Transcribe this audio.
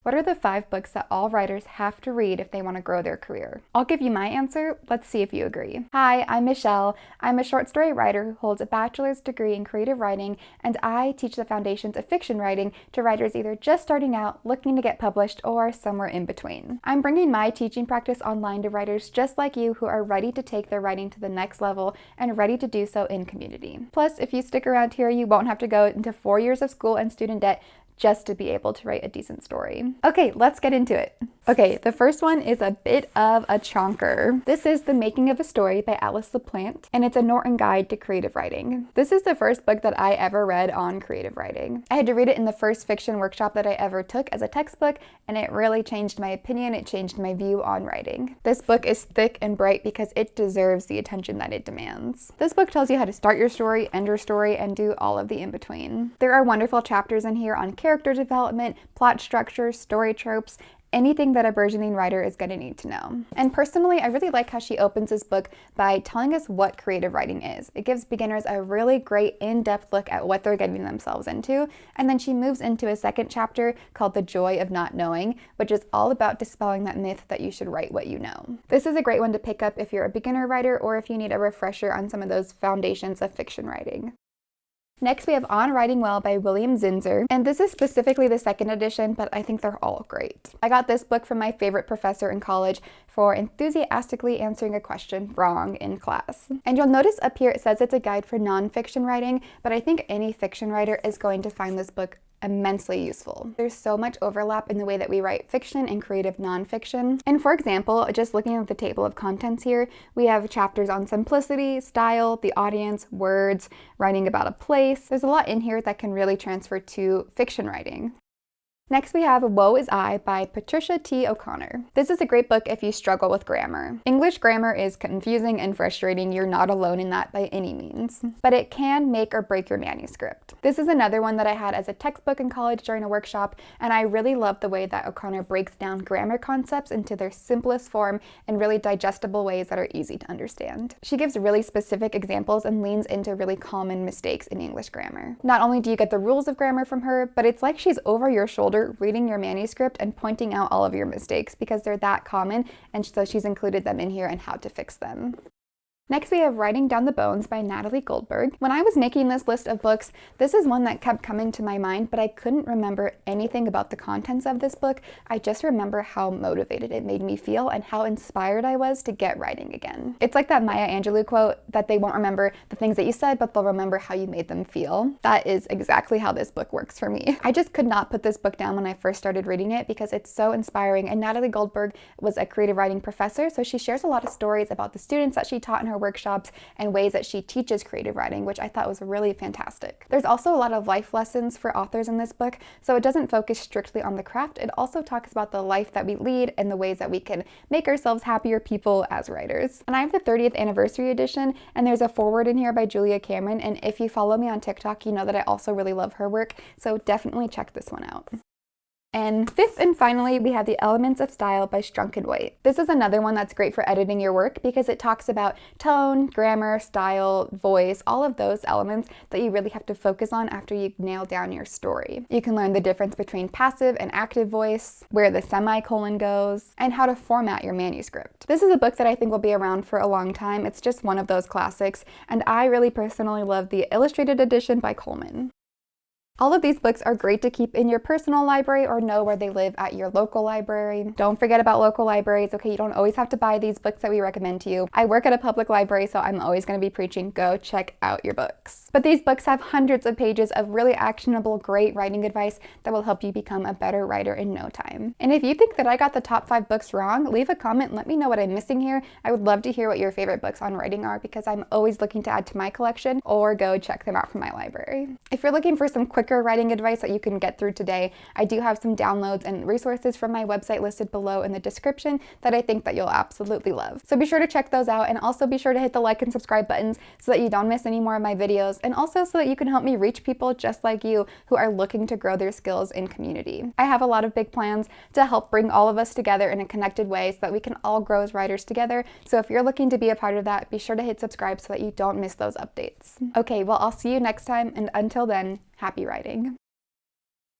What are the 5 books that all writers have to read if they want to grow their career? I'll give you my answer. Let's see if you agree. Hi, I'm Michelle. I'm a short story writer who holds a bachelor's degree in creative writing, and I teach the foundations of fiction writing to writers either just starting out, looking to get published, or somewhere in between. I'm bringing my teaching practice online to writers just like you who are ready to take their writing to the next level and ready to do so in community. Plus, if you stick around here, you won't have to go into 4 years of school and student debt just to be able to write a decent story. Okay, let's get into it. Okay, the first one is a bit of a chonker. This is The Making of a Story by Alice LaPlante, and it's a Norton Guide to Creative Writing. This is the first book that I ever read on creative writing. I had to read it in the first fiction workshop that I ever took as a textbook, and it really changed my opinion. It changed my view on writing. This book is thick and bright because it deserves the attention that it demands. This book tells you how to start your story, end your story, and do all of the in-between. There are wonderful chapters in here on character development, plot structure, story tropes, anything that a burgeoning writer is going to need to know. And personally, I really like how she opens this book by telling us what creative writing is. It gives beginners a really great in-depth look at what they're getting themselves into, and then she moves into a second chapter called The Joy of Not Knowing, which is all about dispelling that myth that you should write what you know. This is a great one to pick up if you're a beginner writer or if you need a refresher on some of those foundations of fiction writing. Next, we have On Writing Well by William Zinsser, and this is specifically the second edition, but I think they're all great. I got this book from my favorite professor in college for enthusiastically answering a question wrong in class. And you'll notice up here it says it's a guide for nonfiction writing, but I think any fiction writer is going to find this book immensely useful. There's so much overlap in the way that we write fiction and creative nonfiction. And for example, just looking at the table of contents here, we have chapters on simplicity, style, the audience, words, writing about a place. There's a lot in here that can really transfer to fiction writing. Next, we have Woe Is I by Patricia T. O'Connor. This is a great book if you struggle with grammar. English grammar is confusing and frustrating. You're not alone in that by any means. But it can make or break your manuscript. This is another one that I had as a textbook in college during a workshop, and I really love the way that O'Connor breaks down grammar concepts into their simplest form in really digestible ways that are easy to understand. She gives really specific examples and leans into really common mistakes in English grammar. Not only do you get the rules of grammar from her, but it's like she's over your shoulder reading your manuscript and pointing out all of your mistakes because they're that common, and so she's included them in here and how to fix them. Next, we have Writing Down the Bones by Natalie Goldberg. When I was making this list of books, this is one that kept coming to my mind, but I couldn't remember anything about the contents of this book. I just remember how motivated it made me feel and how inspired I was to get writing again. It's like that Maya Angelou quote that they won't remember the things that you said, but they'll remember how you made them feel. That is exactly how this book works for me. I just could not put this book down when I first started reading it because it's so inspiring, and Natalie Goldberg was a creative writing professor, so she shares a lot of stories about the students that she taught in her workshops and ways that she teaches creative writing, which I thought was really fantastic. There's also a lot of life lessons for authors in this book, so it doesn't focus strictly on the craft. It also talks about the life that we lead and the ways that we can make ourselves happier people as writers. And I have the 30th anniversary edition, and there's a foreword in here by Julia Cameron, and if you follow me on TikTok, you know that I also really love her work, so definitely check this one out. And fifth and finally, we have The Elements of Style by Strunk and White. This is another one that's great for editing your work because it talks about tone, grammar, style, voice, all of those elements that you really have to focus on after you nail down your story. You can learn the difference between passive and active voice, where the semicolon goes, and how to format your manuscript. This is a book that I think will be around for a long time. It's just one of those classics, and I really personally love the illustrated edition by Coleman. All of these books are great to keep in your personal library or know where they live at your local library. Don't forget about local libraries, okay? You don't always have to buy these books that we recommend to you. I work at a public library, so I'm always going to be preaching, go check out your books. But these books have hundreds of pages of really actionable, great writing advice that will help you become a better writer in no time. And if you think that I got the top 5 books wrong, leave a comment and let me know what I'm missing here. I would love to hear what your favorite books on writing are because I'm always looking to add to my collection or go check them out from my library. If you're looking for some quicker writing advice that you can get through today, I do have some downloads and resources from my website listed below in the description that I think that you'll absolutely love. So be sure to check those out, and also be sure to hit the like and subscribe buttons so that you don't miss any more of my videos, and also so that you can help me reach people just like you who are looking to grow their skills in community. I have a lot of big plans to help bring all of us together in a connected way so that we can all grow as writers together. So if you're looking to be a part of that, be sure to hit subscribe so that you don't miss those updates. Okay, well, I'll see you next time, and until then, happy writing.